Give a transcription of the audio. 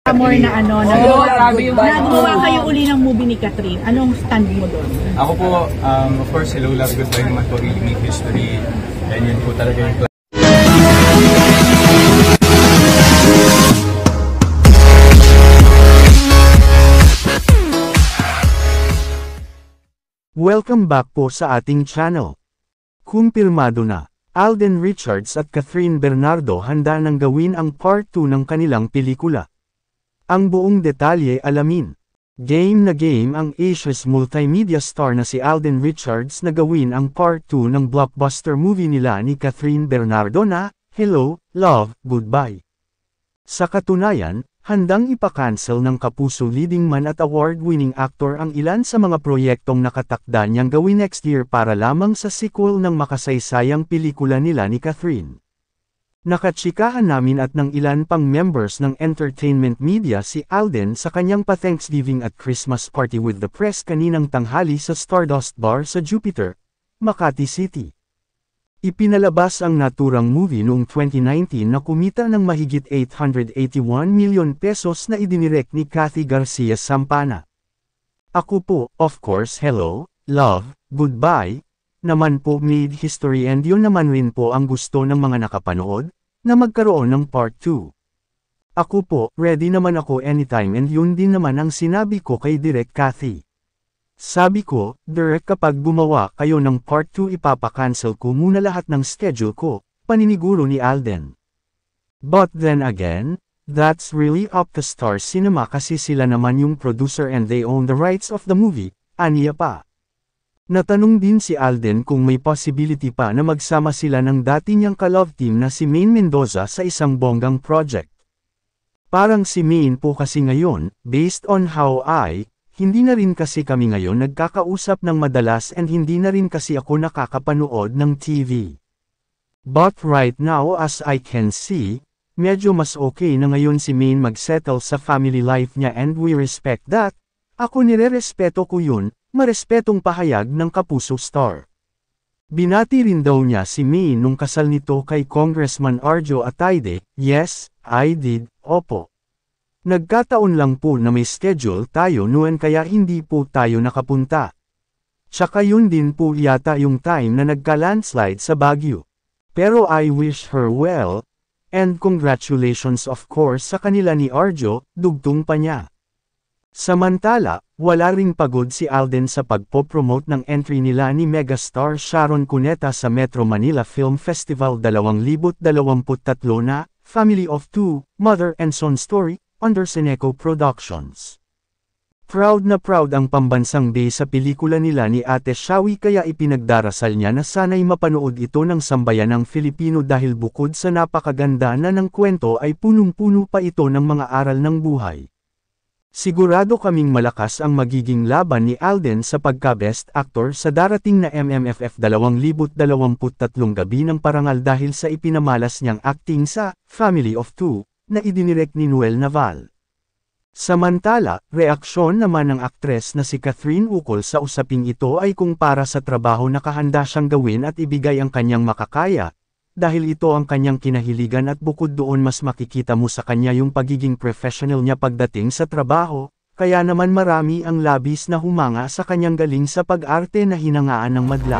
More na ano, grabe yung na gumawa kayo uli ng movie ni Catherine. Anong stand mo doon? Ako po, of course, Hello Love Goodbye naman po, really make history. And yun po talaga yung Welcome back po sa ating channel. Kumpirmado na, Alden Richards at Catherine Bernardo handa nang gawin ang part 2 ng kanilang pelikula. Ang buong detalye alamin. Game na game ang Asia's multimedia star na si Alden Richards na gawin ang part 2 ng blockbuster movie nila ni Catherine Bernardo na Hello, Love, Goodbye. Sa katunayan, handang ipakancel ng kapuso leading man at award-winning actor ang ilan sa mga proyektong nakatakda niyang gawin next year para lamang sa sequel ng makasaysayang pelikula nila ni Catherine. Nakatsikahan namin at ng ilan pang members ng entertainment media si Alden sa kanyang pa-Thanksgiving at Christmas party with the press kaninang tanghali sa Stardust Bar sa Jupiter, Makati City. Ipinalabas ang naturang movie noong 2019 na kumita ng mahigit 881 milyon pesos na idinirect ni Cathy Garcia Sampana. Ako po, of course, Hello, Love, Goodbye, naman po made history and yun naman rin po ang gusto ng mga nakapanood, na magkaroon ng part 2. Ako po, ready naman ako anytime and yun din naman ang sinabi ko kay Direk Cathy. Sabi ko, Direk kapag gumawa kayo ng part 2 ipapakancel ko muna lahat ng schedule ko, paniniguro ni Alden. But then again, that's really up to Star Cinema kasi sila naman yung producer and they own the rights of the movie, aniya pa. Natanong din si Alden kung may possibility pa na magsama sila ng dati niyang ka-love team na si Maine Mendoza sa isang bonggang project. Parang si Maine po kasi ngayon, based on how hindi na rin kasi kami ngayon nagkakausap ng madalas and hindi na rin kasi ako nakakapanood ng TV. But right now as I can see, medyo mas okay na ngayon si Maine mag-settle sa family life niya and we respect that. Ako nire-respeto ko yun, marespetong pahayag ng kapuso star. Binati rin daw niya si Maine nung kasal nito kay Congressman Arjo Atayde. Yes, I did, opo. Nagkataon lang po na may schedule tayo noon kaya hindi po tayo nakapunta. Tsaka yun din po yata yung time na nagka-landslide sa Baguio. Pero I wish her well, and congratulations of course sa kanila ni Arjo, dugtong pa niya. Samantala, wala ring pagod si Alden sa pagpopromote ng entry nila ni megastar Sharon Cuneta sa Metro Manila Film Festival 2023 na Family of Two, Mother and Son Story, under Seneco Productions. Proud na proud ang pambansang bay sa pelikula nila ni Ate Shawi kaya ipinagdarasal niya na sana'y mapanood ito ng sambayan ng Filipino dahil bukod sa napakaganda na ng kwento ay punong-puno pa ito ng mga aral ng buhay. Sigurado kaming malakas ang magiging laban ni Alden sa pagka-best actor sa darating na MMFF 2023 gabi ng parangal dahil sa ipinamalas niyang acting sa Family of Two, na idinirect ni Noel Naval. Samantala, reaksyon naman ng aktres na si Catherine ukol sa usaping ito ay kung para sa trabaho nakahanda siyang gawin at ibigay ang kanyang makakaya, dahil ito ang kanyang kinahiligan at bukod doon mas makikita mo sa kanya yung pagiging professional niya pagdating sa trabaho, kaya naman marami ang labis na humanga sa kanyang galing sa pag-arte na hinangaan ng madla.